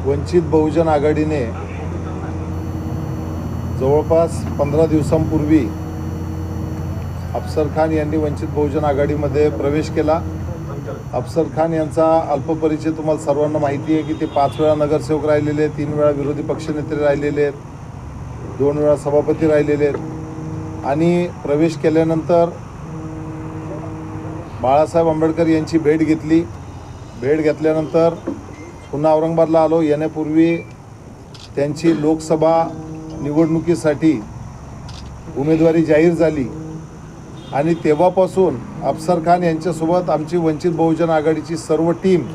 वंचित बहुजन आघाडीने जवळपास 15 दिवसांपूर्वी अफसर खान यांनी वंचित बहुजन आघाडीमध्ये प्रवेश केला। अफसर खान यांचा अल्पपरिचय तुम्हाला सर्वांना माहिती आहे की ते 5 वेळा नगरसेवक राहिलेले आहेत, 3 वेळा विरोधी पक्षनेते राहिलेले आहेत, 2 वेळा सभापती राहिलेले आहेत आणि प्रवेश केल्यानंतर बाळासाहेब आंबेडकर यांची भेट घेतली। भेट घेतल्यानंतर पुन्हा औरंगाबादला आलो। येण्यापूर्वी त्यांची लोकसभा निवडणुकीसाठी उमेदवारी जाहीर झाली आणि तेव्हापासून अफसर खान यांच्यासोबत आमची वंचित बहुजन आघाडीची सर्व टीम,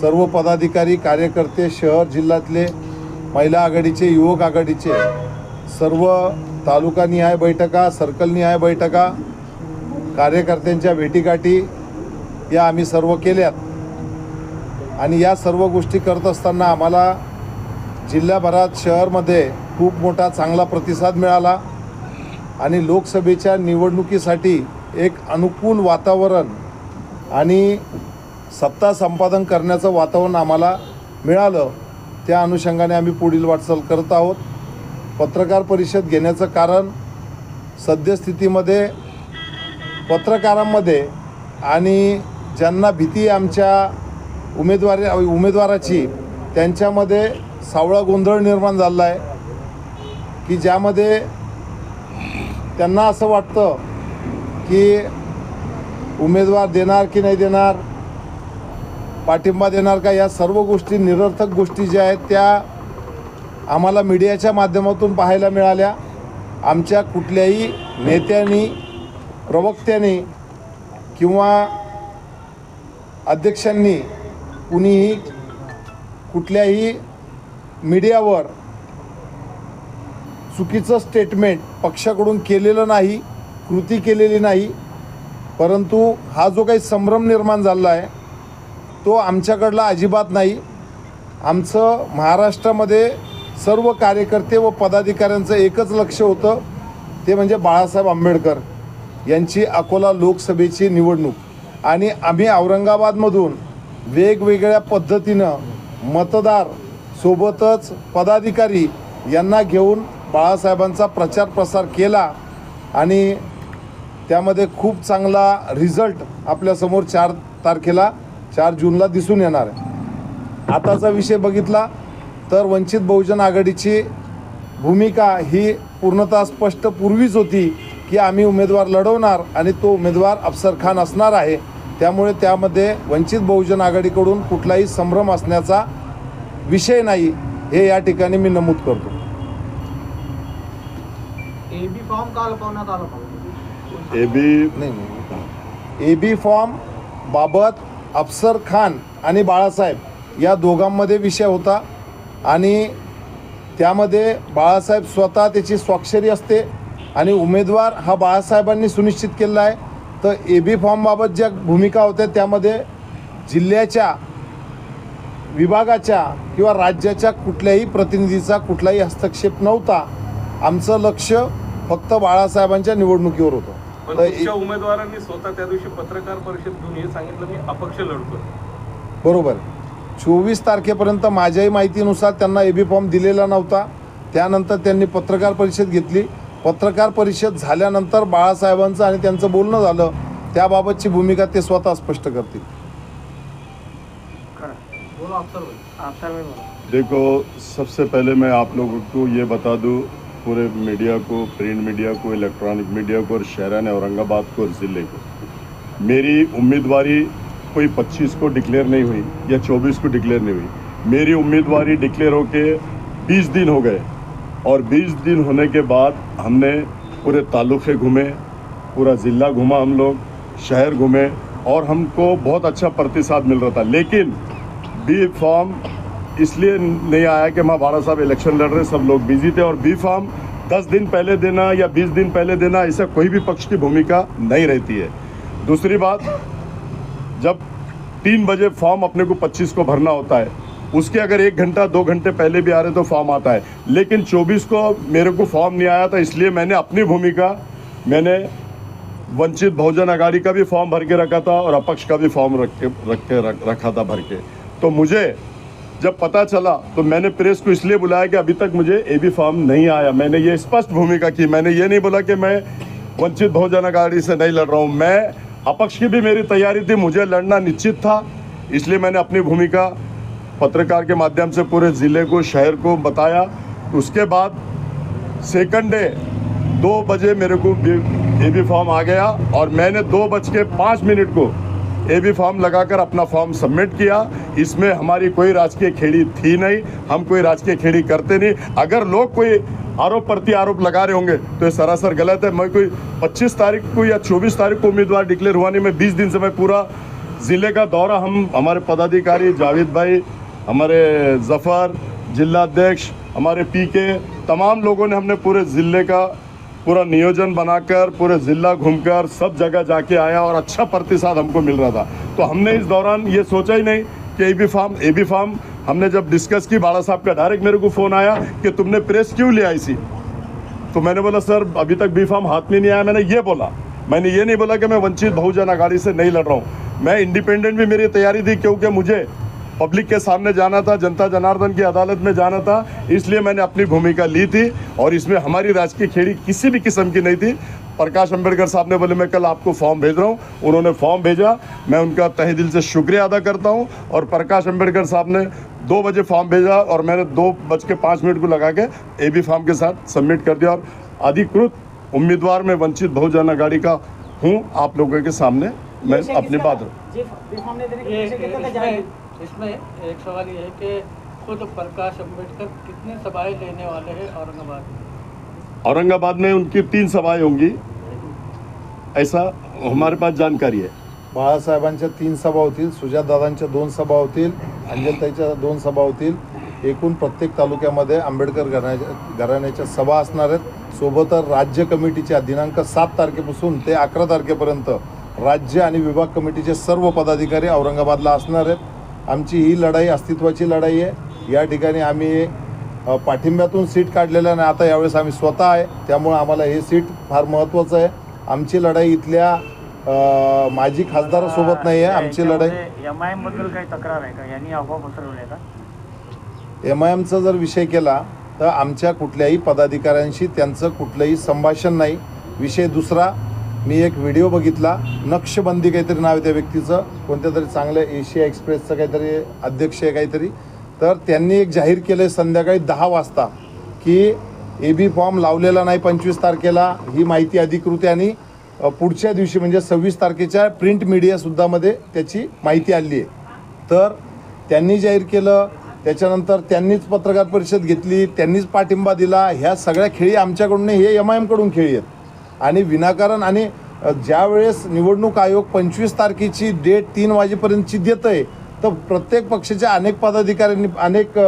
सर्व पदाधिकारी, कार्यकर्ते, शहर जिल्ह्यातले, महिला आघाडीचे, युवक आघाडीचे सर्व तालुकानिहाय बैठका, सर्कलनिहाय बैठका, कार्यकर्त्यांच्या भेटीगाठी या आम्ही सर्व केल्यात आणि या सर्व गोष्टी करत असताना आम्हाला जिल्ह्याभरात, शहरमध्ये खूप मोठा चांगला प्रतिसाद मिळाला आणि लोकसभेच्या निवडणुकीसाठी एक अनुकूल वातावरण आणि सत्ता संपादन करण्याचं वातावरण आम्हाला मिळालं। त्या अनुषंगाने आम्ही पुढील वाटचाल करत आहोत। पत्रकार परिषद घेण्याचं कारण सद्यस्थितीमध्ये पत्रकारांमध्ये आणि ज्यांना भीती आमच्या उमेदवाराची त्यांच्यामध्ये सावळा गोंधळ निर्माण झाला आहे की ज्यामध्ये त्यांना असं वाटतं की उमेदवार देणार की नाही देणार, पाठिंबा देणार का, या सर्व गोष्टी निरर्थक गोष्टी ज्या आहेत त्या आम्हाला मीडियाच्या माध्यमातून पाहायला मिळाल्या। आमच्या कुठल्याही नेत्यांनी, प्रवक्त्यांनी किंवा अध्यक्षांनी कुणीही कुठल्याही मीडियावर चुकीचं स्टेटमेंट पक्षाकडून केलेलं नाही, कृती केलेली नाही, परंतु हा जो काही संभ्रम निर्माण झाला आहे तो आमच्याकडला अजिबात नाही। आमचं महाराष्ट्रामध्ये सर्व कार्यकर्ते व पदाधिकाऱ्यांचं एकच लक्ष होतं, ते म्हणजे बाळासाहेब आंबेडकर यांची अकोला लोकसभेची निवडणूक आणि आम्ही औरंगाबादमधून वेगवेगळ्या पद्धतीनं मतदार सोबतच पदाधिकारी यांना घेऊन बाळासाहेबांचा प्रचार प्रसार केला आणि त्यामध्ये खूप चांगला रिझल्ट आपल्यासमोर 4 जूनला दिसून येणार आहे। आताचा विषय बघितला तर वंचित बहुजन आघाडीची भूमिका ही पूर्णतः स्पष्ट पूर्वीच होती की आम्ही उमेदवार लढवणार आणि तो उमेदवार अफसर खान असणार आहे। त्यामुळे त्यामध्ये वंचित बहुजन आघाडीकडून कुठलाही संभ्रम असण्याचा विषय नाही, हे या ठिकाणी मी नमूद करतो। एबी फॉर्म काल पावण्यात आला एबी फॉर्म बाबत अफसर खान आणि बाळासाहेब या दोघांमध्ये विषय होता आणि त्यामध्ये बाळासाहेब स्वतः त्याची स्वाक्षरी असते आणि उमेदवार हा बाळासाहेबांनी सुनिश्चित केलेला आहे। तर एबी फॉर्मबाबत ज्या भूमिका होत्या त्यामध्ये जिल्ह्याच्या, विभागाच्या किंवा राज्याच्या कुठल्याही प्रतिनिधीचा कुठलाही हस्तक्षेप नव्हता। आमचं लक्ष फक्त बाळासाहेबांच्या निवडणुकीवर होतं। पण तुमच्या उमेदवारांनी स्वतः त्या दिवशी पत्रकार परिषद घेऊन हे सांगितलं मी अपक्ष लढतो। बरोबर, 24 तारखेपर्यंत माझ्याही माहितीनुसार त्यांना एबी फॉर्म दिलेला नव्हता। त्यानंतर त्यांनी पत्रकार परिषद घेतली। पत्रकार परिषद झाल्यानंतर बाळासाहेबांचं आणि त्यांचं बोलणं झालं, त्याबाबतची भूमिका ते स्वतः स्पष्ट करतील। देखो, सबसे पहले मैं आप लोगों को ये बता दूं, पूरे मीडिया को, प्रिंट मीडिया को, इलेक्ट्रॉनिक मीडिया को और शहरान औरंगाबाद को और ज़िले को, मेरी उम्मीदवारी कोई 25 को डिक्लेयर नहीं हुई या 24 को डिक्लेयर नहीं हुई। मेरी उम्मीदवारी डिक्लेयर होके 20 दिन हो गए और 20 दिन होने के बाद हमने पूरे तालुके घूमे, पूरा ज़िला घूमा, हम लोग शहर घूमे और हमको बहुत अच्छा प्रतिसाद मिल रहा था। लेकिन बी फॉर्म इसलिए नहीं आया कि बाड़ा साहब इलेक्शन लड़ रहे, सब लोग बिजी थे और बी फॉर्म 10 दिन पहले देना या 20 दिन पहले देना, ऐसा कोई भी पक्ष की भूमिका नहीं रहती है। दूसरी बात, जब 3 बजे फॉर्म अपने को 25 को भरना होता है, उसके अगर 1 घंटा 2 घंटे पहले भी आ रहे तो फॉर्म आता है। लेकिन 24 को मेरे को फॉर्म नहीं आया था, इसलिए मैंने अपनी भूमिका, मैंने वंचित बहुजन आघाड़ी का भी फॉर्म भर के रखा था और अपक्ष का भी फॉर्म रखा था भर के। तो मुझे जब पता चला तो मैंने प्रेस को इसलिए बुलाया कि अभी तक मुझे एबी फॉर्म नहीं आया। मैंने ये स्पष्ट भूमिका की, मैंने ये नहीं बोला कि मैं वंचित बहुजन अघाड़ी से नहीं लड़ रहा हूँ। मैं अपक्ष की भी मेरी तैयारी थी, मुझे लड़ना निश्चित था, इसलिए मैंने अपनी भूमिका पत्रकार के माध्यम से पूरे ज़िले को, शहर को बताया। उसके बाद सेकंड डे 2 बजे मेरे को एबी फॉर्म आ गया और मैंने 2:05 को एबी फॉर्म लगाकर अपना फॉर्म सबमिट किया। इसमें हमारी कोई राजकीय खेड़ी थी नहीं, हम कोई राजकीय खेड़ी करते नहीं। अगर लोग कोई आरोप प्रति आरोप लगा रहे होंगे तो ये सरासर गलत है। मैं कोई 25 तारीख को या 24 तारीख को उम्मीदवार डिक्लेयर हुआ नहीं। मैं 20 दिन से मैं पूरा ज़िले का दौरा, हम हमारे पदाधिकारी जावेद भाई, हमारे जफ़र जिलाध्यक्ष, हमारे पीके, तमाम लोगों ने हमने पूरे ज़िले का पूरा नियोजन बनाकर पूरे ज़िला घूमकर सब जगह जाके आया और अच्छा प्रतिसाद हमको मिल रहा था। तो हमने इस दौरान ये सोचा ही नहीं कि एबी फॉर्म हमने जब डिस्कस की, बाड़ा साहब का डायरेक्ट मेरे को फ़ोन आया कि तुमने प्रेस क्यों ले आई सी। तो मैंने बोला सर अभी तक बी फॉर्म हाथ में नहीं आया। मैंने ये नहीं बोला कि मैं वंचित बहुजन अघाड़ी से नहीं लड़ रहा हूँ। मैं इंडिपेंडेंट भी मेरी तैयारी थी, क्योंकि मुझे पब्लिक के सामने जाना था, जनता जनार्दन की अदालत में जाना था, इसलिए मैंने अपनी भूमिका ली थी। और इसमें हमारी राजकीय खेड़ी किसी भी किस्म की नहीं थी। प्रकाश अंबेडकर साहब ने बोले मैं कल आपको फॉर्म भेज रहा हूँ, उन्होंने फॉर्म भेजा, मैं उनका तहे दिल से शुक्रिया अदा करता हूँ। और प्रकाश अंबेडकर साहब ने 2 बजे फॉर्म भेजा और मैंने 2:05 को लगा के एबी फॉर्म के साथ सबमिट कर दिया और अधिकृत उम्मीदवार में वंचित बहुजन अघाड़ी का हूँ। आप लोगों के सामने मैं अपनी बात इसमें एक सवाल ये है कि खुद प्रकाश अंबेडकर कितने सभाएं लेने वाले हैं औरंगाबाद में उनकी 3 सभाएं होंगी, ऐसा हमारे पास जानकारी है। बाळासाहेबांच्या 3 सभा होतील, सुजातदादांच्या 2 सभा होतील, अंजलताईच्या 2 सभा होतील. एकूण प्रत्येक तालुक्यामध्ये आंबेडकर घराण्याच्या सभा असणार आहेत. सोबतच राज्य कमिटीच्या दिनांक 7 तारखेपासून ते 11 तारखेपर्यंत राज्य आणि विभाग कमिटीचे सर्व पदाधिकारी औरंगाबादला असणार आहेत. आमची ही लढाई अस्तित्वाची लढाई आहे. या ठिकाणी आम्ही पाठिंब्यातून सीट काढलेलं नाही, आता यावेळेस आम्ही स्वतः आहे, त्यामुळे आम्हाला हे सीट फार महत्त्वाचं आहे. आमची लढाई इथल्या माजी खासदारासोबत नाही आहे. आमची लढाई MIM बद्दल काही तक्रार आहे का, यांनी अफवा पसरवल्या का? MIMचा जर विषय केला तर आमच्या कुठल्याही पदाधिकाऱ्यांशी त्यांचं कुठलंही संभाषण नाही. विषय दुसरा, मी एक व्हिडिओ बघितला, नक्षबंदी काहीतरी नाव आहे त्या व्यक्तीचं, कोणत्या तरी चांगल्या एशिया एक्सप्रेसचं काहीतरी अध्यक्ष आहे काहीतरी, तर त्यांनी एक जाहीर केलं संध्याकाळी 10 वाजता की एबी फॉर्म लावलेला नाही 25 तारखेला, ही माहिती अधिकृत आहे. आणि पुढच्या दिवशी म्हणजे 26 तारखेच्या प्रिंट मीडियासुद्धामध्ये त्याची माहिती आली आहे. तर त्यांनी जाहीर केलं, त्याच्यानंतर त्यांनीच पत्रकार परिषद घेतली, त्यांनीच पाठिंबा दिला. ह्या सगळ्या खेळी आमच्याकडून नाही, हे MIMकडून खेळी आहेत. आणि विनाकारण, आणि ज्या वेळेस निवडणूक आयोग 25 तारखेची डेट 3 वाजेपर्यंतची देत आहे, तर प्रत्येक पक्षाच्या अनेक पदाधिकाऱ्यांनी, अनेक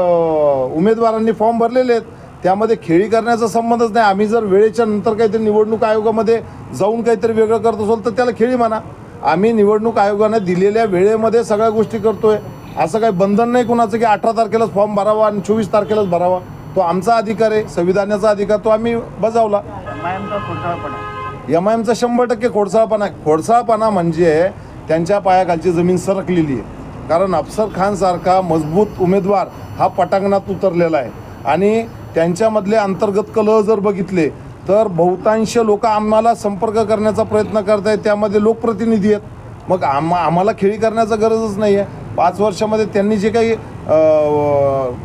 उमेदवारांनी फॉर्म भरलेले आहेत. त्यामध्ये खेळी करण्याचा संबंधच नाही. आम्ही जर वेळेच्या नंतर काहीतरी निवडणूक आयोगामध्ये जाऊन काहीतरी वेगळं करत असेल तर त्याला खेळी म्हणा. आम्ही निवडणूक आयोगाने दिलेल्या वेळेमध्ये सगळ्या गोष्टी करतोय. असं काही बंधन नाही कुणाचं की 18 तारखेलाच फॉर्म भरावा आणि 24 तारखेलाच भरावा. तो आमचा अधिकार आहे, संविधानाचा अधिकार, तो आम्ही बजावला. MIMचा 100% खोडसाळपणा आहे. खोडसाळपणा म्हणजे त्यांच्या पायाखालची जमीन सरकलेली आहे. कारण अफसर खानसारखा मजबूत उमेदवार हा पटांगणात उतरलेला आहे. आणि त्यांच्यामधले अंतर्गत कलह जर बघितले तर बहुतांश लोक आम्हाला संपर्क करण्याचा प्रयत्न करत आहेत, त्यामध्ये लोकप्रतिनिधी आहेत. मग आम्हाला खेळी करण्याचा गरजच नाही आहे. 5 वर्षामध्ये त्यांनी जे काही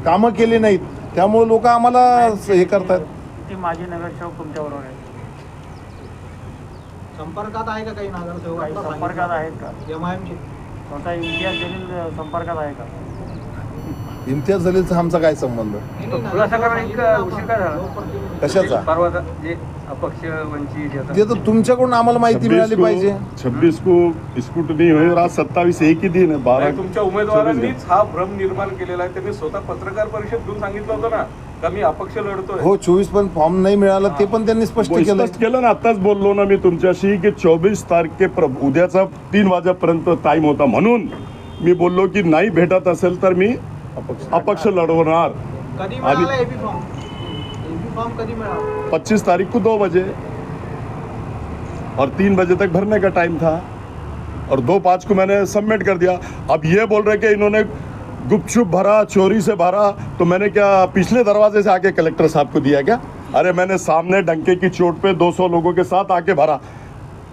कामं केली नाहीत त्यामुळे लोक आम्हाला हे करतात. माझी नगरसेवक तुमच्याबरोबर आहे, संपर्कात आहे का काही नगरसेवक? संपर्कात आहेत का MIMची? स्वतः इम्तियाज जलील संपर्कात आहे का? इम्तियाज जलीलचा आमचा काय संबंध? कशाचा? ते तर तुमच्याकडून आम्हाला माहिती मिळाली पाहिजे. 26 को स्क्रूटनी हुई और आज 27 एक ही दिन है. 12 तुमच्या उमेदवारांनीच हा भ्रम निर्माण केलेला आहे. त्यांनी स्वतः पत्रकार परिषद घेऊन सांगितलं होतं ना का मी अपक्ष लढतोय. हो, 24 पण फॉर्म नाही मिळाला ते पण त्यांनी स्पष्ट केलं ना. आताच बोललो ना मी तुमच्याशी की 24 तारखे उद्याचा 3 वाजेपर्यंत टाइम होता, म्हणून मी बोललो की नाही भेटत असेल तर मी अपक्ष लढवणार. कधी मिळाला एबी फॉर्म? एबी फॉर्म कधी मिळाला? 25 तारीख को 2 बजे और 3 बजे तक भरने का टाइम था और 2:05 को मैंने सबमिट कर दिया. अब ये बोल रहे कि इन्होंने गुपचुप भरा, चोरी से भरा, तो मैंने क्या पिछले दरवाजे से आके कलेक्टर साहब को दिया क्या? अरे मैंने सामने डंके की चोट पे 200 लोगों के साथ आके भरा।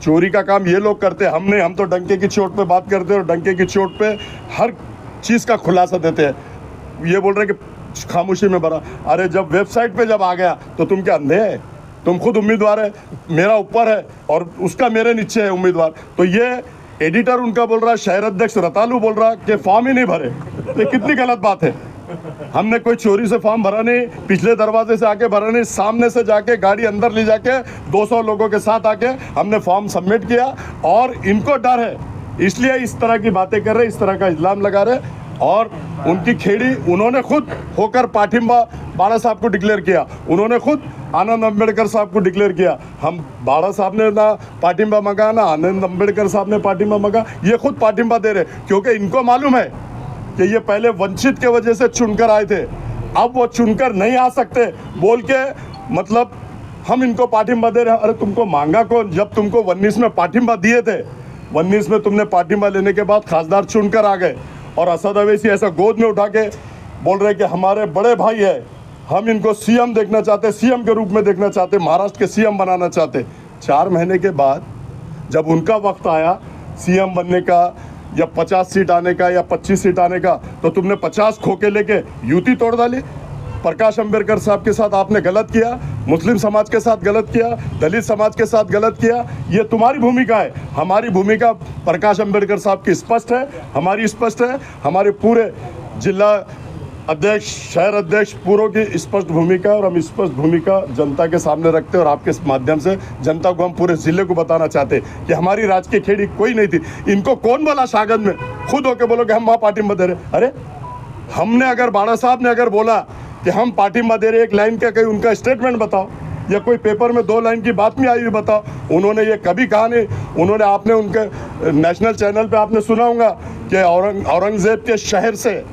चोरी का काम ये लोग करते, हम तो डंके की चोट पे बात करते हैं और डंके की चोट पे हर चीज़ का खुलासा देते हैं। ये बोल रहे कि खामोशी में भरा। अरे जब वेबसाइट पे जब आ गया तो तुम क्या अंधे हैं? तुम खुद उम्मीदवार है, मेरा ऊपर है और उसका मेरे नीचे है उम्मीदवार। तो ये एडिटर उनका बोल रहा है, शहर अध्यक्ष रतालू बोल रहा कि फॉर्म ही नहीं भरे। तो कितनी गलत बात है। हमने कोई चोरी से फॉर्म भरा नहीं, पिछले दरवाजे से आके भरा नहीं, सामने से जाके गाड़ी अंदर ले जाके 200 लोगों के साथ आके हमने फॉर्म सबमिट किया। और इनको डर है, इसलिए इस तरह की बातें कर रहे, इस तरह का इल्ज़ाम लगा रहे। और उनकी खेड़ी उन्होंने खुद होकर पाठिंबा बाड़ा साहब को डिक्लेयर किया, उन्होंने खुद आनंद अम्बेडकर साहब को डिक्लेयर किया। हम बाड़ा साहब ने ना पाठिंबा मांगा, ना आनंद अम्बेडकर साहब ने पाठिंबा मांगा, ये खुद पाठिंबा दे रहे, क्योंकि इनको मालूम है कि ये पहले वंचित के वजह से चुनकर आए थे, अब वो चुनकर नहीं आ सकते बोल के मतलब हम इनको पाठिंबा दे रहे हैं। अरे तुमको मांगा कौन? जब तुमको 19 में पाठिंबा दिए थे, 19 में तुमने पाठिंबा लेने के बाद खासदार चुनकर आ गए और असद अवैसी ऐसा गोद में उठा के बोल रहे कि हमारे बड़े भाई है, हम इनको सीएम देखना चाहते, सीएम के रूप में देखना चाहते, महाराष्ट्र के सीएम बनाना चाहते। 4 महीने के बाद जब उनका वक्त आया सीएम बनने का या 50 सीट आने का या 25 सीट आने का, तो तुमने 50 खोके लेके युति तोड़ डाली। प्रकाश अंबेडकर साहब के साथ आपने गलत किया, मुस्लिम समाज के साथ गलत किया, दलित समाज के साथ गलत किया। ये तुम्हारी भूमिका है। हमारी भूमिका प्रकाश अंबेडकर साहब की स्पष्ट है, हमारी स्पष्ट है, हमारे पूरे जिला अध्यक्ष, शहर अध्यक्ष पूरों की स्पष्ट भूमिका, और हम स्पष्ट भूमिका जनता के सामने रखते हैं। और आपके माध्यम से जनता को हम पूरे जिले को बताना चाहते हैं कि हमारी राजकीय खेड़ी कोई नहीं थी। इनको कौन बोला शागद में? खुद होके बोलो कि हम वहाँ पार्टिंबा दे रहे। अरे हमने अगर बाड़ा साहब ने अगर बोला कि हम पार्टिंबा दे रहे, एक लाइन का कहीं उनका स्टेटमेंट बताओ, या कोई पेपर में 2 लाइन की बात में आई हुई बताओ। उन्होंने ये कभी कहा नहीं। उन्होंने, आपने उनके नेशनल चैनल पे आपने सुना होगा कि औरंगजेब के शहर से,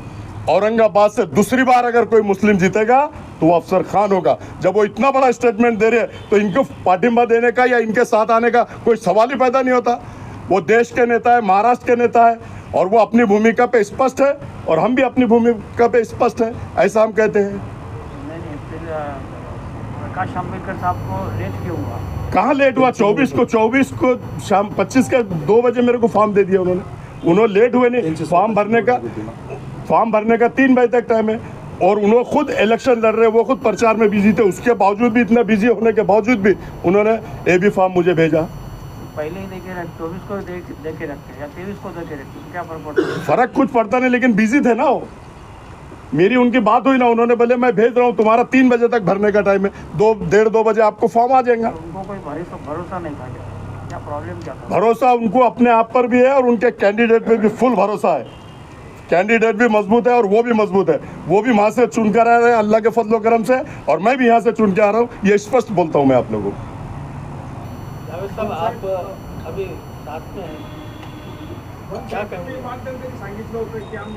औरंगाबाद से दूसरी बार अगर कोई मुस्लिम जीतेगा तो वो अफसर खान होगा। जब वो इतना बड़ा स्टेटमेंट दे रहे हैं तो इनको पार्टिंबा देने का या इनके साथ आने का कोई सवाल ही पैदा नहीं होता। वो देश के नेता है, महाराष्ट्र के नेता है, और वो अपनी भूमिका पे स्पष्ट है और हम भी अपनी भूमिका पे स्पष्ट है, ऐसा हम कहते हैं। नहीं, फिर प्रकाश अम्बेडकर साहब को लेट क्यों हुआ? कहाँ लेट हुआ? 24 को शाम 25 का 2 बजे मेरे को फॉर्म दे दिया उन्होंने लेट हुए नहीं। फॉर्म भरने का 3 बजे तक टाइम है, और उन्होंने खुद इलेक्शन लड़ रहे, वो खुद प्रचार में बिजी थे, उसके बावजूद भी, इतना बिजी होने के बावजूद भी उन्होंने AB फॉर्म मुझे भेजा। पहले ही देखे रखते, 24 को देखे रखते या 23 को देखे रखते, क्या फर्क पड़ता है? फर्क कुछ पड़ता नहीं, लेकिन बिजी थे ना वो। मेरी उनकी बात हुई ना, उन्होंने बोले मैं भेज रहा हूँ, तुम्हारा 3 बजे तक भरने का टाइम है, 2 बजे आपको फॉर्म आ जाएगा। उनको कोई भरोसा नहीं था क्या? प्रॉब्लम क्या था? भरोसा उनको अपने आप पर भी है और उनके कैंडिडेट पे भी फुल भरोसा है। कैंडिडेट भी मजबूत है और वो भी मजबूत है। वो भी वहाँ से चुन कर आ रहे हैं अल्लाह के फजल करम से, और मैं भी यहाँ से चुन के आ रहा हूँ। ये स्पष्ट बोलता हूँ मैं आप लोगों को। साहब, आप अभी साथ में हैं, क्या कहेंगे?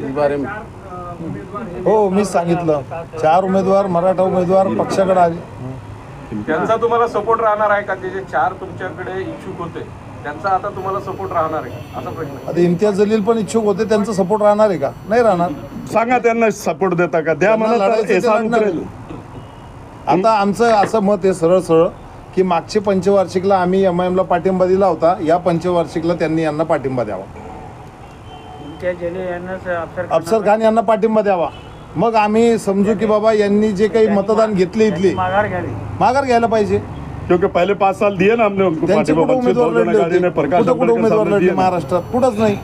इस बारे में हो मीच सांगितलं, 4 उमेदवार मराठा उमेदवार पक्षाकडे आले। त्यांचा तुम्हाला सपोर्ट राहणार आहे का? जे 4 तुमच्याकडे इच्छुक होते त्यांचा आता तुम्हाला सपोर्ट राहणार आहे असा प्रश्न. आता इम्तियाज जलील पण इच्छुक होते, त्यांचा सपोर्ट राहणार आहे का? नाही राहणार. सांगा त्यांना सपोर्ट देता का? द्या मला, तर एहसान उतरेल. आता आमचं असं मत आहे सरळ सरळ की मागच्या पंचवार्षिकला आम्ही MIM ला पाठिंबा दिला होता, या पंचवार्षिकला त्यांनी यांना पाठिंबा द्यावा, इम्तियाज जलील यांना अफसर खान यांना पाठिंबा द्यावा. मग आम्ही समजू की बाबा यांनी जे काही मतदान घेतले इथले माघार घ्यायला पाहिजे. क्योंकि पहले 5 साल दिए ना हमने उनको. त्यांचे कुठे उमेदवार लढले होते? कुठे उमेदवार लढले महाराष्ट्रात? कुठंच नाही.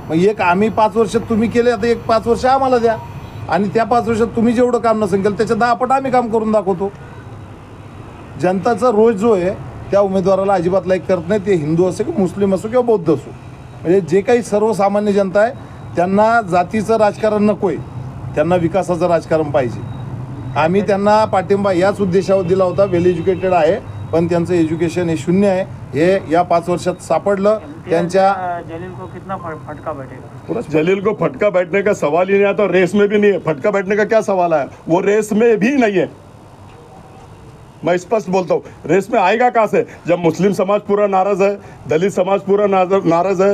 मग एक आम्ही 5 वर्ष तुम्ही केले, आता एक 5 वर्ष आम्हाला द्या, आणि त्या 5 वर्षात तुम्ही जेवढं काम नसेल केलं त्याच्या 10 पट आम्ही काम करून दाखवतो. जनताचा रोज जो आहे त्या उमेदवाराला अजिबात लाईक करत नाही, ते हिंदू असो किंवा मुस्लिम असो किंवा बौद्ध असो. म्हणजे जे काही सर्वसामान्य जनता आहे त्यांना जातीचं राजकारण नको आहे, त्यांना विकासाचं राजकारण पाहिजे. आम्ही त्यांना पाठिंबा याच उद्देशावर दिला होता. वेल एज्युकेटेड आहे, पण त्यांचं एज्युकेशन हे 0 आहे. हे या 5 वर्षात सापडलं. त्यांच्या जलील को कितना फटका बैठेगा? जलील को फटका बैठने का सवाल ही नहीं आता, रेस में भी नहीं है. फटका बैठने का क्या सवाल है? वो रेस में भी नहीं है. मैं स्पष्ट बोलता हूँ, रेस में आएगा कहाँ से? जब मुस्लिम समाज पूरा नाराज है, दलित समाज पूरा नाराज है,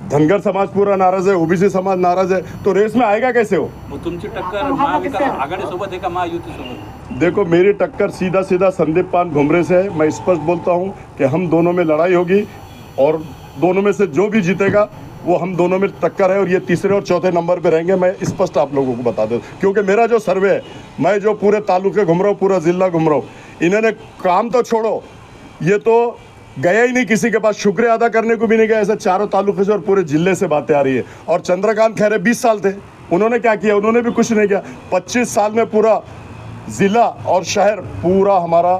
धनगर समाज पूरा नाराज है, ओबीसी समाज नाराज है, तो रेस में आएगा कैसे हो? मग तुमची टक्कर महाविकास आघाडीसोबत आहे का महायुतीसोबत? देखो मेरी टक्कर सीधा सीधा संदीप पान भुमरे से है। मैं स्पष्ट बोलता हूं कि हम दोनों में लड़ाई होगी और दोनों में से जो भी जीतेगा वो हम दोनों में टक्कर है और ये तीसरे और चौथे नंबर पे रहेंगे। मैं स्पष्ट आप लोगों को बता दूं, क्योंकि मेरा जो सर्वे है, मैं जो पूरे तालुके घूम रहा हूँ, पूरा जिला घूम रहा हूँ, इन्होंने काम तो छोड़ो, ये तो गया ही नहीं किसी के पास, शुक्रिया अदा करने को भी नहीं गया। ऐसे चारों तालुके से और पूरे जिले से बातें आ रही है। और चंद्रकांत खैरे 20 साल थे, उन्होंने क्या किया? उन्होंने भी कुछ नहीं किया। 25 साल में पूरा जिला और शहर पूरा हमारा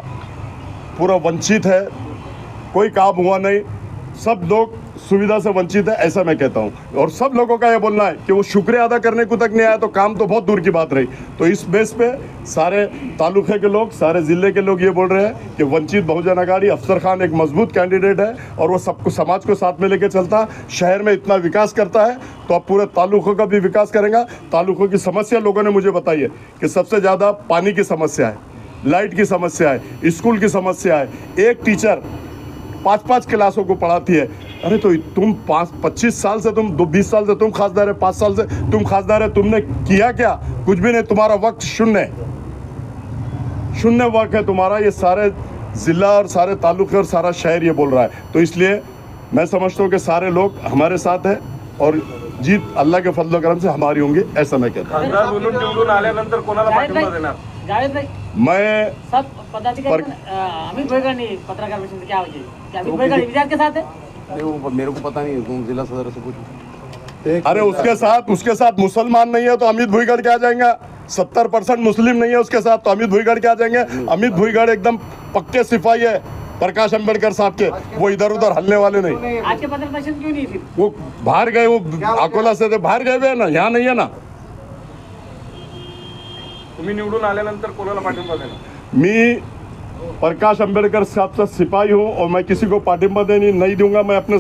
पूरा वंचित है, कोई काम हुआ नहीं, सब लोग सुविधा से वंचित है, ऐसा मैं कहता हूं। और सब लोगों का ये बोलना है कि वो शुक्रिया अदा करने को तक नहीं आया तो काम तो बहुत दूर की बात रही। तो इस बेस पे सारे तालुके के लोग, सारे ज़िले के लोग ये बोल रहे हैं कि वंचित बहुजन अघाड़ी अफसर खान एक मजबूत कैंडिडेट है और वो सबको, समाज को साथ में लेके चलता, शहर में इतना विकास करता है तो अब पूरे तालुकों का भी विकास करेगा। तालुकों की समस्या लोगों ने मुझे बताई है कि सबसे ज़्यादा पानी की समस्या है, लाइट की समस्या है, स्कूल की समस्या है। एक टीचर 5-5 क्लासों को पढ़ाती है। अरे तो तुम 25 साल से, तुम 20 साल से तुम खासदार है, 5 साल से तुम खासदार है, तुमने किया क्या? कुछ भी नहीं, तुम्हारा वक्त शून्य वक्त है तुम्हारा। ये सारे ज़िला और सारे तालुके और सारा शहर ये बोल रहा है। तो इसलिए मैं समझता हूँ कि सारे लोग हमारे साथ हैं और जीत अल्लाह के फजल करम से हमारी होंगी, ऐसा मैं कहता हूँ। खासदार म्हणून निवडून आल्यानंतर कोणाला पाठिंबा देणार? जावेद भाई, मैं सब पदाधिकारी अमित भोईगढ़ ने पत्रकार परिषद में क्या वजह है? क्या अमित भोईगढ़ विचार के साथ है? वो मेरे को पता नहीं, तुम जिला सदर से पूछो। अरे उसके साथ मुसलमान नहीं है तो अमित भुईगढ़ क्या जाएंगे? 70% मुस्लिम नहीं है उसके साथ तो अमित भुईगढ़ क्या जाएंगे? अमित भुईगढ़ एकदम पक्के सिपाही है प्रकाश अंबेडकर साहब के, वो इधर उधर हलने वाले नहीं। आज के पत्रकार परिषद क्यों नहीं थी? वो बाहर गए, वो अकोला से थे, बाहर गए हुए हैं ना, यहाँ नहीं है ना। तुम्ही निवडून आल्यानंतर कोणाला पाठिंबा देणार? मी प्रकाश अंबेडकर साहब का सिपाही हूँ और मैं किसी को पाठिंबा देने नहीं दूंगा। मैं अपने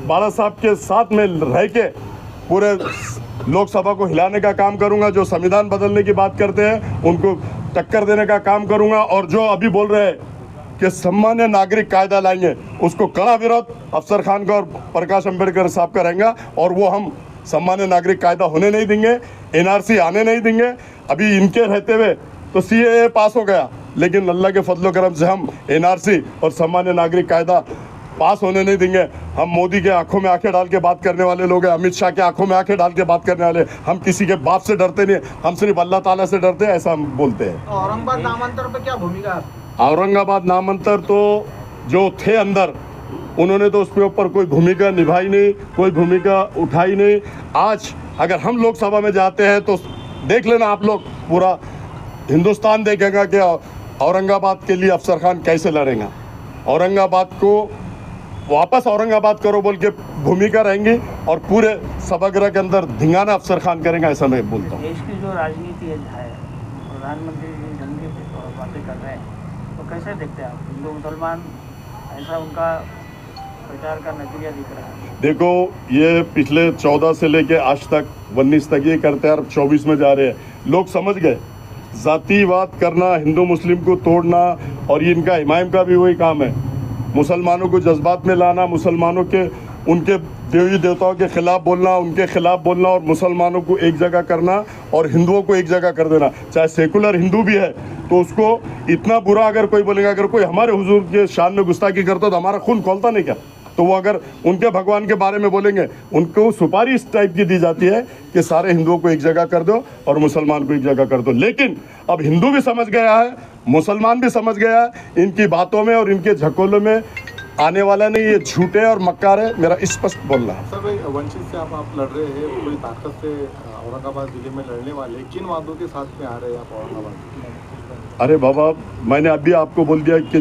बाला साहब के साथ में रह के पूरे लोकसभा को हिलाने का काम करूंगा। जो संविधान बदलने की बात करते हैं उनको टक्कर देने का काम करूंगा। और जो अभी बोल रहे हैं कि सामान्य नागरिक कायदा लाएंगे, उसको कड़ा विरोध अफसर खान का और प्रकाश अंबेडकर साहब का रहेगा। और वो हम सामान्य नागरिक कायदा होने नहीं देंगे, NRC आने नहीं देंगे। अभी इनके रहते हुए तो CAA पास हो गया, लेकिन अल्लाह के फजलो करम से हम NRC और सामान्य नागरिक कायदा पास होने नहीं देंगे। हम मोदी के आंखों में आंखें डाल के बात करने वाले लोग हैं, अमित शाह के आंखों में आंखें डाल के बात करने वाले। हम किसी के बाप से डरते नहीं, हम सिर्फ अल्लाह ताला से डरते हैं, ऐसा हम बोलते हैं। औरंगाबाद नामांतर पे क्या भूमिका? औरंगाबाद नामांतर तो जो थे अंदर, उन्होंने तो उसके ऊपर कोई भूमिका निभाई नहीं, कोई भूमिका उठाई नहीं। आज अगर हम लोकसभा में जाते हैं तो देख लेना आप लोग, पूरा हिंदुस्तान देखेगा कि औरंगाबाद के लिए अफसर खान कैसे लड़ेगा। औरंगाबाद को वापस औरंगाबाद करो बोल के भूमिका रहेंगी और पूरे सभागृह के अंदर धिंगाना अफसर खान करेंगे, ऐसा मैं बोलता हूँ। देश की जो राजनीति है, प्रधानमंत्री जी दंगे पे बातें कर रहे हैं, तो कैसे देखते हैं आप? हिंदू मुसलमान ऐसा उनका प्रचार का नतीजा दिख रहा है। देखो, ये पिछले 14 से लेके आज तक 19 तक ये करते हैं और 24 में जा रहे हैं। लोग समझ गए जातिवाद करना, हिंदू मुस्लिम को तोड़ना, और ये इनका इमाम का भी वही काम है। मुसलमानों को जज्बात में लाना, मुसलमानों के उनके देवी देवताओं के खिलाफ बोलना, उनके खिलाफ बोलना, और मुसलमानों को एक जगह करना और हिंदुओं को एक जगह कर देना। चाहे सेकुलर हिंदू भी है तो उसको इतना बुरा अगर कोई बोलेगा, अगर कोई हमारे हुजूर के शान में गुस्ताखी करता तो हमारा खून खौलता नहीं क्या? तो वो अगर उनके भगवान के बारे में बोलेंगे, उनको सुपारी इस टाइप की दी जाती है कि सारे हिंदुओं को एक जगह कर दो और मुसलमान को एक जगह कर दो। लेकिन अब हिंदू भी समझ गया है, मुसलमान भी समझ गया है, इनकी बातों में और इनके झकोलों में आने वाला नहीं। ये झूठे और मक्कार है, मेरा स्पष्ट बोलना है। सर भाई, वंचित से आप लड़ रहे हैं पूरी ताकत से औरंगाबाद जिले में लड़ने वाले, किन वादों के साथ में आ रहे हैं आप औरंगाबाद? अरे बाबा, मैंने अभी आपको बोल दिया कि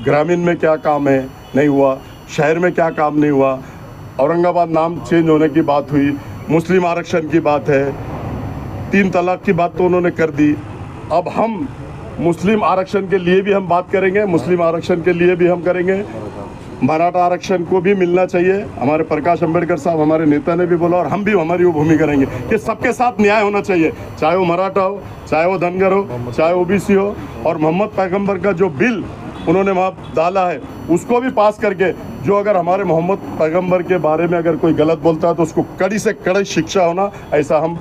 ग्रामीण में क्या काम है, नहीं हुआ, शहर में क्या काम नहीं हुआ। औरंगाबाद नाम चेंज होने की बात हुई, मुस्लिम आरक्षण की बात है, 3 तलाक की बात तो उन्होंने कर दी। अब हम मुस्लिम आरक्षण के लिए भी हम बात करेंगे, मुस्लिम आरक्षण के लिए भी हम करेंगे। मराठा आरक्षण को भी मिलना चाहिए। हमारे प्रकाश अंबेडकर साहब, हमारे नेता ने भी बोला, और हम भी हमारी वो भूमिका करेंगे कि सबके साथ न्याय होना चाहिए, चाहे वो मराठा हो, चाहे वो धनगर हो, चाहे OBC हो। और मोहम्मद पैगंबर का जो बिल उन्होंने वहाँ डाला है, उसको भी पास करके जो अगर हमारे मोहम्मद पैगंबर के बारे में अगर कोई गलत बोलता है तो उसको कड़ी से कड़ी शिक्षा होना, ऐसा हम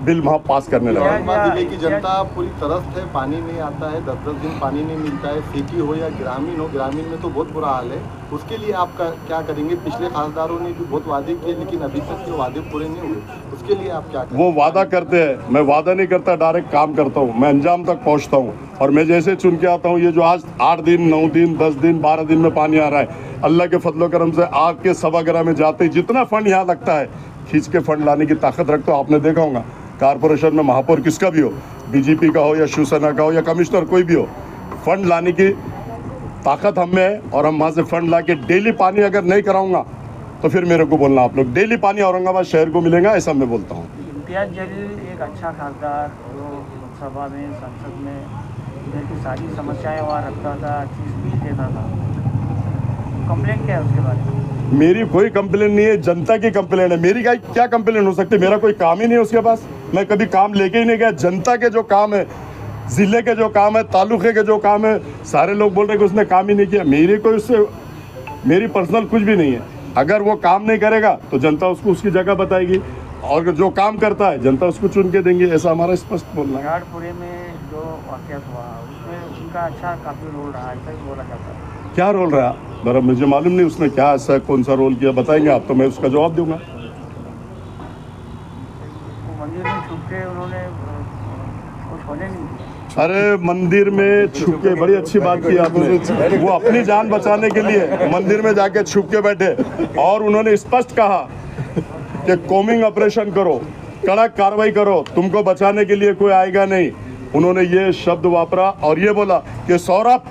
बिल वहाँ पास करने लगे। औरंगाबाद जिले की जनता पूरी तरस्त है, पानी नहीं आता है, 10-10 दिन पानी नहीं मिलता है, सिटी हो या ग्रामीण हो, ग्रामीण में तो बहुत बुरा हाल है। उसके लिए आप क्या करेंगे? पिछले खासदारों ने भी बहुत वादे किए लेकिन अभी तक के वादे पूरे नहीं हुए, उसके लिए आप क्या करेंगे? वो वादा करते हैं, मैं वादा नहीं करता, डायरेक्ट काम करता हूँ, मैं अंजाम तक पहुँचता हूँ। और मैं जैसे चुन के आता हूँ, ये जो आज 8 दिन 9 दिन 10 दिन 12 दिन में पानी आ रहा है, अल्लाह के फजलो करम से आग के सभागृह में जाते ही जितना फंड यहाँ लगता है, खींच के फंड लाने की ताकत रखता हूँ। आपने देखा होगा कारपोरेशन में महापौर किसका भी हो, बीजेपी का हो या शिवसेना का हो या कमिश्नर कोई भी हो, फंड लाने की ताकत हम में है। और हम वहाँ से फंड ला के डेली पानी अगर नहीं कराऊंगा तो फिर मेरे को बोलना, आप लोग डेली पानी औरंगाबाद शहर को मिलेगा, ऐसा मैं बोलता हूँ। इम्तियाज जलील एक अच्छा खासदार जो लोकसभा में संसद में इधर की सारी समस्याएं वहाँ रखता था, अच्छी स्पीच देता था। कंप्लेंट क्या है उसके बारे में? मेरी कोई कंप्लेन नहीं है, जनता की कंप्लेन है। मेरी क्या कंप्लेन हो सकती है? मेरा कोई काम ही नहीं है उसके पास, मैं कभी काम लेके ही नहीं गया। जनता के जो काम है, ज़िले के जो काम है, तालुके के जो काम है, सारे लोग बोल रहे हैं कि उसने काम ही नहीं किया। मेरी कोई उससे मेरी पर्सनल कुछ भी नहीं है। अगर वो काम नहीं करेगा तो जनता उसको उसकी जगह बताएगी, और जो काम करता है जनता उसको चुन के देंगे, ऐसा हमारा स्पष्ट बोलना है। विराटपुरे में जो वाक़या हुआ उसमें उनका अच्छा काफ़ी रोल रहा, ऐसा ही बोला जाता है। क्या रोल रहा? बरा मुझे मालूम नहीं उसने क्या ऐसा कौन सा रोल किया, बताएंगे आप तो मैं उसका जवाब दूंगा। मंदिर में छुप के उन्होंने कुछ होने नहीं दिया। अरे मंदिर में छुप के, बड़ी अच्छी बात की आपने। वो अपनी जान बचाने के लिए मंदिर में जाके छुप के बैठे, और उन्होंने स्पष्ट कहा कि कॉमिंग ऑपरेशन करो, कड़क कार्रवाई करो, तुमको बचाने के लिए कोई आएगा नहीं। उन्होंने ये शब्द वापरा और ये बोला कि सौरभ,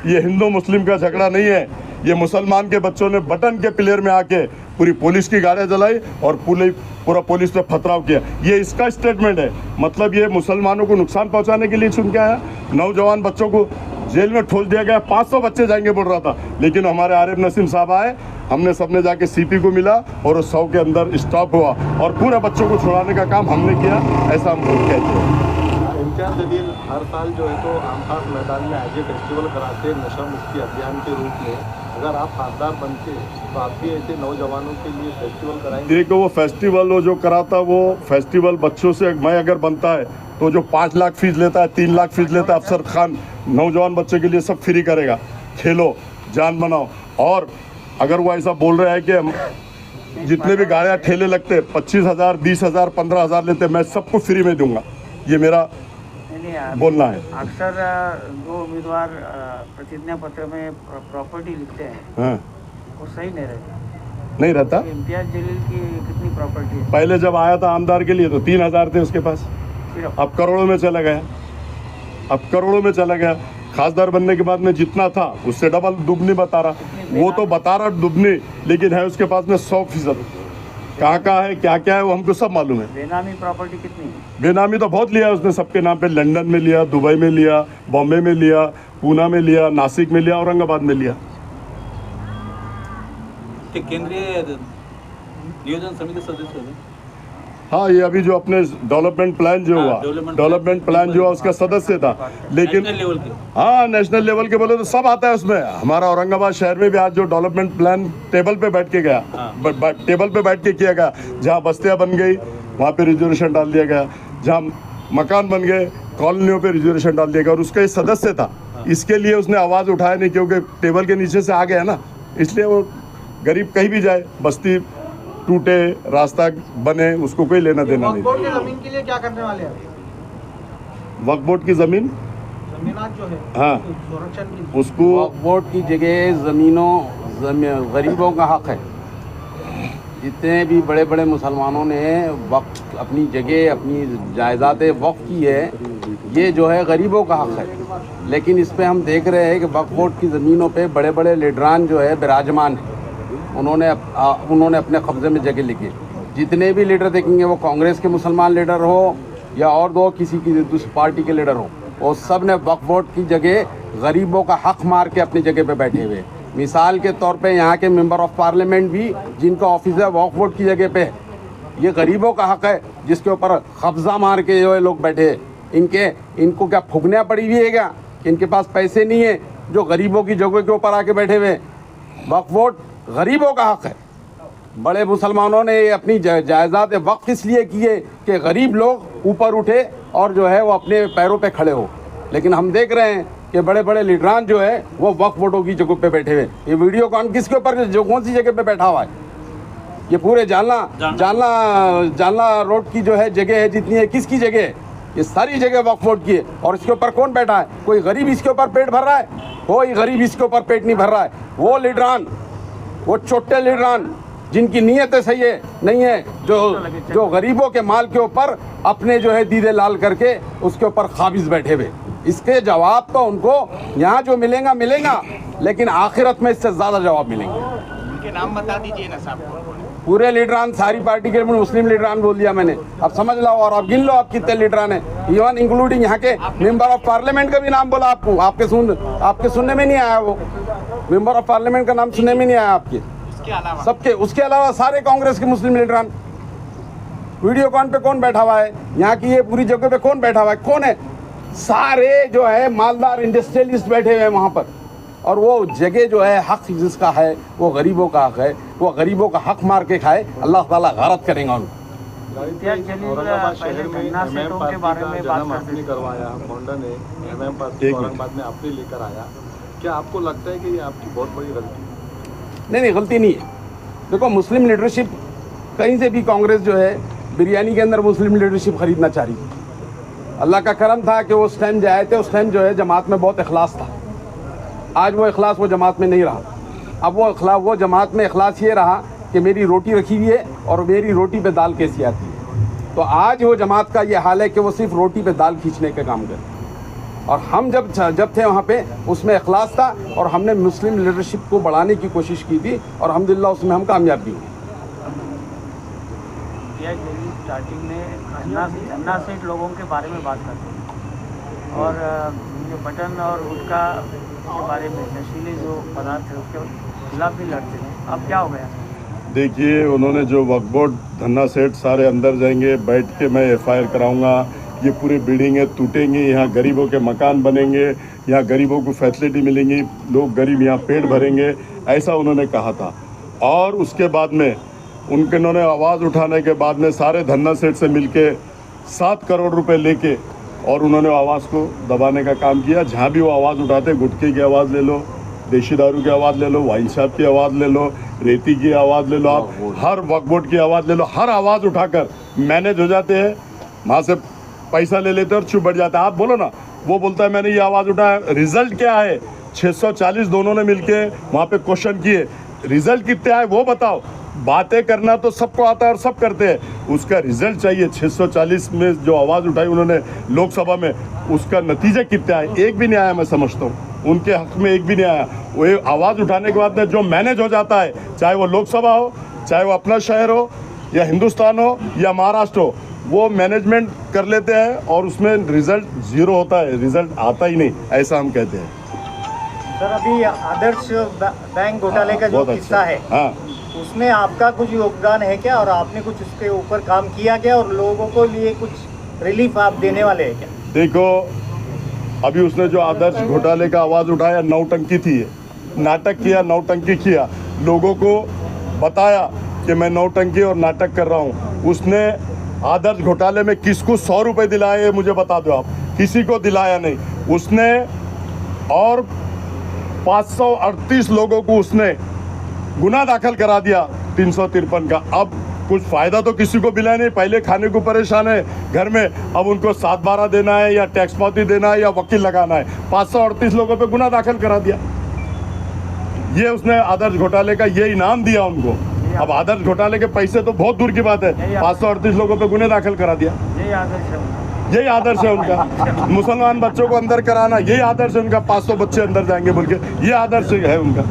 ये हिंदू मुस्लिम का झगड़ा नहीं है, ये मुसलमान के बच्चों ने बटन के प्लेयर में आके पूरी पुलिस की गाड़ियाँ जलाई और पूरा पुलिस पे पथराव किया। ये इसका स्टेटमेंट है। मतलब ये मुसलमानों को नुकसान पहुंचाने के लिए चुन के आया। नौजवान बच्चों को जेल में ठोल दिया गया, 500 बच्चे जाएंगे बोल रहा था, लेकिन हमारे आरिफ नसीम साहब आए, हमने सबने जाके सीपी को मिला और उस 100 के अंदर स्टॉप हुआ और पूरे बच्चों को छुड़ाने का काम हमने किया, ऐसा हम कहते हैं। इम्तियाज जलील हर साल जो है तो आम खास मैदान में आज फेस्टिवल कराते हैं नशा मुक्ति अभियान के रूप में। अगर आप खासदार बनते तो आप भी ऐसे नौजवानों के लिए फेस्टिवल कराएंगे? देखो, वो फेस्टिवल वो जो कराता, वो फेस्टिवल बच्चों से, मैं अगर बनता है तो जो 5 लाख फीस लेता है, 3 लाख फीस लेता है, अफसर खान नौजवान बच्चे के लिए सब फ्री करेगा। खेलो, जान बनाओ। और अगर वो ऐसा बोल रहा है कि हम जितने भी गाड़ियाँ ठेले लगते हैं 25,000 20,000 15,000 लेते, मैं सबको फ्री में दूंगा, ये मेरा बोलना है। अक्सर जो उम्मीदवार प्रतिज्ञा पत्र में प्रॉपर्टी लिखते हैं, हाँ, वो सही नहीं रहता। इम्तियाज जलील की कितनी प्रॉपर्टी है? पहले जब आया था आमदार के लिए तो 3,000 थे उसके पास, सिर्फ अब करोड़ों में चला गया, अब करोड़ों में चला गया। खासदार बनने के बाद में जितना था उससे डबल दुगनी बता रहा। वो तो बता रहा दुगनी, लेकिन है उसके पास में 100%। कहाँ कहाँ है, क्या क्या है, वो हमको सब मालूम है। बेनामी प्रॉपर्टी कितनी है? बेनामी तो बहुत लिया उसने, सबके नाम पे। लंदन में लिया, दुबई में लिया, बॉम्बे में लिया, पूना में लिया, नासिक में लिया, औरंगाबाद में लिया। ते केंद्रीय नियोजन समिति सदस्य होते। हाँ, ये अभी जो अपने डेवलपमेंट प्लान जो हुआ, डेवलपमेंट प्लान जो हुआ उसका सदस्य था, लेकिन नेशनल लेवल के। हाँ, नेशनल लेवल के बोले तो सब आता है उसमें। हमारा औरंगाबाद शहर में भी आज जो डेवलपमेंट प्लान टेबल पे बैठ के गया, टेबल पे बैठ के किया गया, जहाँ बस्तियाँ बन गई वहाँ पे रिजर्वेशन डाल दिया गया, जहाँ मकान बन गए कॉलोनियों पे रिजर्वेशन डाल दिया गया, और उसका ये सदस्य था। इसके लिए उसने आवाज़ उठाया नहीं, क्योंकि टेबल के नीचे से आ गया ना, इसलिए वो गरीब कहीं भी जाए, बस्ती टूटे, रास्ता बने, उसको कोई लेना देना नहीं। वक्फ बोर्ड की जमीन के लिए क्या करने वाले हैं? वक्फ बोर्ड की जमीन, जमीनात जो है, हाँ, संरक्षण की, उसको वक्फ बोर्ड की जगह गरीबों का हक है। जितने भी बड़े बड़े मुसलमानों ने वक्फ अपनी जगह, अपनी जायदादें वक्फ की है, ये जो है गरीबों का हक है। लेकिन इस पे हम देख रहे हैं कि वक्फ बोर्ड की ज़मीनों पे बड़े बड़े लीडरान जो है विराजमान हैं। उन्होंने अपने कब्ज़े में जगह लिखी। जितने भी लीडर देखेंगे, वो कांग्रेस के मुसलमान लीडर हो या और दो किसी की दूसरी पार्टी के लीडर हो, वो सब ने वक्फ बोर्ड की जगह गरीबों का हक मार के अपनी जगह पे बैठे हुए। मिसाल के तौर पे यहाँ के मेंबर ऑफ पार्लियामेंट भी, जिनका ऑफिस है वक्फ बोर्ड की जगह पे, ये गरीबों का हक है, जिसके ऊपर कब्जा मार के जो है लोग बैठे। इनको क्या फुकनियाँ पड़ी हुई है क्या कि इनके पास पैसे नहीं है जो गरीबों की जगह के ऊपर आके बैठे हुए? वक्फ बोर्ड गरीबों का हक है। बड़े मुसलमानों ने अपनी जायदाद वक्फ इसलिए किए कि गरीब लोग ऊपर उठे और जो है वो अपने पैरों पे खड़े हो। लेकिन हम देख रहे हैं कि बड़े बड़े लीडरान जो है वो वक्फ बोर्डों की जगह पे बैठे हुए। ये वीडियो कौन किसके ऊपर जो कौन सी जगह पे बैठा हुआ है? ये पूरे जालना रोड की जो है जगह है जितनी है, किसकी जगह है? ये सारी जगह वक्फ बोर्ड की है। और इसके ऊपर कौन बैठा है? कोई गरीब इसके ऊपर पेट भर रहा है? कोई गरीब इसके ऊपर पेट नहीं भर रहा है। वो लीडरान, वो छोटे लीडरान जिनकी नीयतें सही है नहीं है, जो गरीबों के माल के ऊपर अपने जो है दीदे लाल करके उसके ऊपर काबिज बैठे हुए। इसके जवाब तो उनको यहाँ जो मिलेगा मिलेगा, लेकिन आखिरत में इससे ज़्यादा जवाब मिलेंगे। उनके नाम बता दीजिए ना साहब। पूरे लीडरान, सारी पार्टी के मुस्लिम लीडरान बोल दिया मैंने। अब समझ लो और अब गिन लो आप कितने लीडरान हैं। इवन इंक्लूडिंग यहाँ के मेंबर ऑफ पार्लियामेंट का भी नाम बोला आपको। आपके सुनने में नहीं आया, वो मेंबर ऑफ पार्लियामेंट का नाम सुनने में नहीं आया आपके। उसके अलावा सारे कांग्रेस के मुस्लिम लीडरान। वीडियो कॉन पे कौन बैठा हुआ है? यहाँ की ये पूरी जगह पे कौन बैठा हुआ है? कौन है? सारे जो है मालदार इंडस्ट्रियलिस्ट बैठे हुए हैं वहाँ पर। और वो जगह जो है हक जिसका है वो गरीबों का हक है। वो गरीबों का हक मार के खाए, अल्लाह ताला गारत करेंगे उनको। औरंगाबाद शहर में एमएम पार्टी का जन्म आपने करवाया, गोंडा ने एमएम पार्टी औरंगाबाद में आपने लेकर आया। क्या आपको लगता है कि ये आपकी बहुत बड़ी गलती? नहीं, गलती नहीं है। देखो, मुस्लिम लीडरशिप कहीं से भी कांग्रेस जो है बिरयानी के अंदर मुस्लिम लीडरशिप खरीदना चाह रही थी। अल्लाह का करम था कि उस टाइम जो आए थे उस टाइम जो है जमात में बहुत इखलास था। आज वो इखलास वो जमात में नहीं रहा। अब वो जमात में इखलास ये रहा कि मेरी रोटी रखी हुई है और मेरी रोटी पे दाल कैसी आती है। तो आज वो जमात का ये हाल है कि वो सिर्फ रोटी पे दाल खींचने का काम करे। और हम जब थे वहाँ पे उसमें इखलास था और हमने मुस्लिम लीडरशिप को बढ़ाने की कोशिश की थी और अल्हम्दुलिल्लाह उसमें हम कामयाब भी हुए। स्टार्टिंग में अन्ना सेठ लोगों के बारे में बात करते हैं और जो बटन और गुटखा के बारे में नशीले जो पदार्थ है उसके खिलाफ भी लड़ते हैं। अब क्या हो गया? देखिए, उन्होंने जो वक्फ बोर्ड धन्ना सेठ सारे अंदर जाएंगे, बैठ के मैं एफआईआर कराऊंगा, ये पूरी बिल्डिंगें टूटेंगी, यहाँ गरीबों के मकान बनेंगे, यहाँ गरीबों को फैसिलिटी मिलेंगी, लोग गरीब यहाँ पेट भरेंगे, ऐसा उन्होंने कहा था। और उसके बाद में उन्होंने आवाज़ उठाने के बाद में सारे धन्ना सेठ से मिलके 7 करोड़ रुपए लेके और उन्होंने आवाज़ को दबाने का काम किया। जहाँ भी वो आवाज़ उठाते, गुटखे की आवाज़ ले लो, देशी दारू की आवाज़ ले लो, वाइन शॉप की आवाज़ ले लो, रेती की आवाज़ ले लो, आप हर वक्फ बोर्ड की आवाज़ ले लो, हर आवाज़ उठाकर मैनेज हो जाते हैं। वहाँ से पैसा ले लेते और चुप बैठ जाता है। आप बोलो ना, वो बोलता है मैंने ये आवाज़ उठाया, रिजल्ट क्या है? 640 दोनों ने मिलके वहाँ पे क्वेश्चन किए, रिजल्ट कितने आए वो बताओ। बातें करना तो सबको आता है और सब करते हैं, उसका रिजल्ट चाहिए। 640 में जो आवाज़ उठाई उन्होंने लोकसभा में, उसका नतीजा कितने आए? एक भी नहीं आया। मैं समझता हूँ उनके हक में एक भी नहीं आया। वो आवाज़ उठाने के बाद में जो मैनेज हो जाता है, चाहे वो लोकसभा हो, चाहे वो अपना शहर हो, या हिंदुस्तान हो, या महाराष्ट्र हो, वो मैनेजमेंट कर लेते हैं और उसमें रिजल्ट 0 होता है, रिजल्ट आता ही नहीं, ऐसा हम कहते हैं। सर, अभी आदर्श बैंक घोटाले का जो किस्सा है, हाँ, उसमें आपका कुछ योगदान है क्या? और आपने कुछ उसके ऊपर काम किया क्या? और लोगों को लिए कुछ रिलीफ आप देने वाले हैं क्या? देखो, अभी उसने जो आदर्श घोटाले का आवाज़ उठाया, नौटंकी थी, नाटक किया, नौटंकी किया, लोगों को बताया कि मैं नौटंकी और नाटक कर रहा हूँ। उसने आदर्श घोटाले में किसको 100 रुपये दिलाए मुझे बता दो आप? किसी को दिलाया नहीं उसने। और 538 लोगों को उसने गुना दाखिल करा दिया 353 का। अब कुछ फ़ायदा तो किसी को मिला नहीं। पहले खाने को परेशान है घर में, अब उनको 7/12 देना है या टैक्स पावती देना है या वकील लगाना है। 538 लोगों पे गुना दाखिल करा दिया। ये उसने आदर्श घोटाले का ये इनाम दिया उनको। अब आदर्श घोटाले के पैसे तो बहुत दूर की बात है, 538 लोगों पे गुने दाखिल करा दिया। यही आदर्श है उनका। मुसलमान बच्चों को अंदर कराना, यही आदर्श है उनका। 500 बच्चे अंदर जाएंगे बोल के, ये आदर्श है उनका।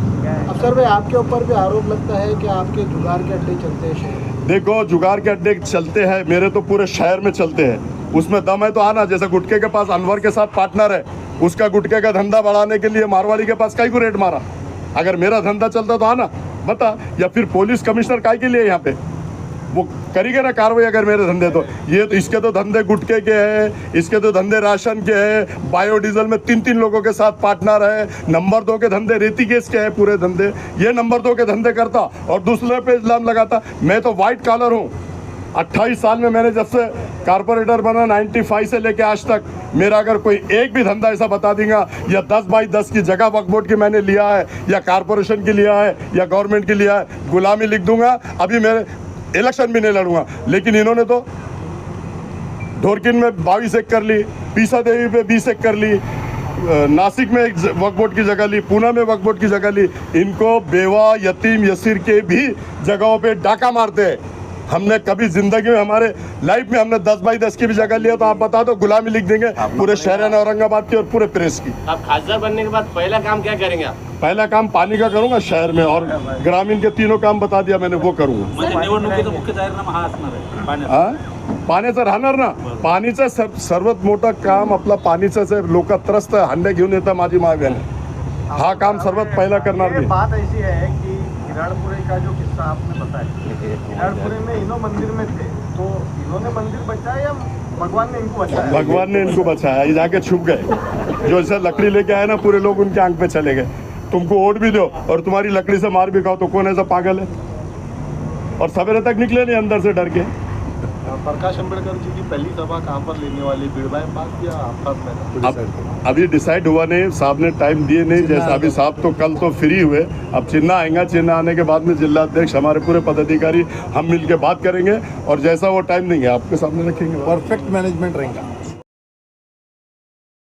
अफसर भाई, आपके ऊपर भी आरोप लगता है कि आपके जुगाड़ के अड्डे चलते हैं शहर में। देखो, जुगाड़ के अड्डे चलते हैं, मेरे तो पूरे शहर में चलते हैं। उसमें दम है तो आना। जैसे गुटखे के पास अनवर के साथ पार्टनर है, उसका गुटखे का धंधा बढ़ाने के लिए मारवाड़ी के पास काई को रेट मारा। अगर मेरा धंधा चलता तो आना, बता। या फिर पुलिस कमिश्नर काई के लिए यहाँ पे, वो करेंगे ना कार्रवाई अगर मेरे धंधे तो। ये तो इसके तो धंधे गुटके के हैं, इसके तो धंधे राशन के हैं, बायोडीजल में 3-3 लोगों के साथ पार्टनर है, नंबर 2 के धंधे रेती गैस के हैं पूरे धंधे। ये नंबर 2 के धंधे करता और दूसरे पे इल्जाम लगाता। मैं तो वाइट कॉलर हूँ। 28 साल में मैंने जब से कारपोरेटर बना 95 से लेके आज तक, मेरा अगर कोई एक भी धंधा ऐसा बता देगा या 10/10 की जगह वक्फ बोर्ड की मैंने लिया है या कारपोरेशन की लिया है या गवर्नमेंट की लिया है, गुलामी लिख दूंगा। अभी मेरे इलेक्शन भी नहीं लड़ूंगा। लेकिन इन्होंने तो ढोरकिन में 22 एक कर ली, पीसा देवी पे 20 एक कर ली, नासिक में एक वक्फ बोर्ड की जगह ली, पूना में वक्फ बोर्ड की जगह ली। इनको बेवा, यतीम, यसीर के भी जगहों पे डाका मारते हैं। हमने कभी जिंदगी में हमारे लाइफ में हमने 10/10 की भी जगह लिया तो आप बता दो, गुलामी लिख देंगे पूरे शहर ने औरंगाबाद की और पूरे प्रेस की। आप खासदार बनने के बाद पहला काम क्या करेंगे आप? पहला काम पानी का करूंगा शहर में, और ग्रामीण के 3 काम बता दिया मैंने, वो करूंगा। म्हणजे निवडणुकीचा मुख्य जाहीरनामा हा असणार आहे पाण्याचा. हा? पाण्याचं राहणार ना. पाणीचं सर्वात मोठं काम आपलं पाणीचंच आहे. लोक त्रस्त हंडे घेऊन येतात माझी मागणी, हा काम सर्वात पहिला करणार ये मी. बात ऐसी है कि हिराड़पुरे का जो किस्सा आपने बताया, हिराड़पुरे में इन्हों मंदिर में थे, तो इन्होंने मंदिर बचाया या भगवान ने इनको बचाया? भगवान ने इनको बचाया, ये जाके छुप गए। जो ऐसा लकड़ी लेके आए ना, पूरे लोग उनके आंख पे चले गए। तुमको वोट भी दो और तुम्हारी लकड़ी से मार भी खाओ तो कौन ऐसा पागल है? और सवेरे तक निकले नहीं अंदर से डर के। प्रकाश अंबेडकर जी की पहली सभा कहाँ पर लेने वाली, बिड़वा पास या आपका? अभी डिसाइड हुआ नहीं, साहब ने टाइम दिए नहीं। जैसा अभी साहब तो कल तो फ्री हुए, अब चिन्ह आएगा, चिन्ह आने के बाद में जिलाध्यक्ष हमारे पूरे पदाधिकारी हम मिल के बात करेंगे और जैसा वो टाइम देंगे आपके सामने रखेंगे। परफेक्ट मैनेजमेंट रहेगा।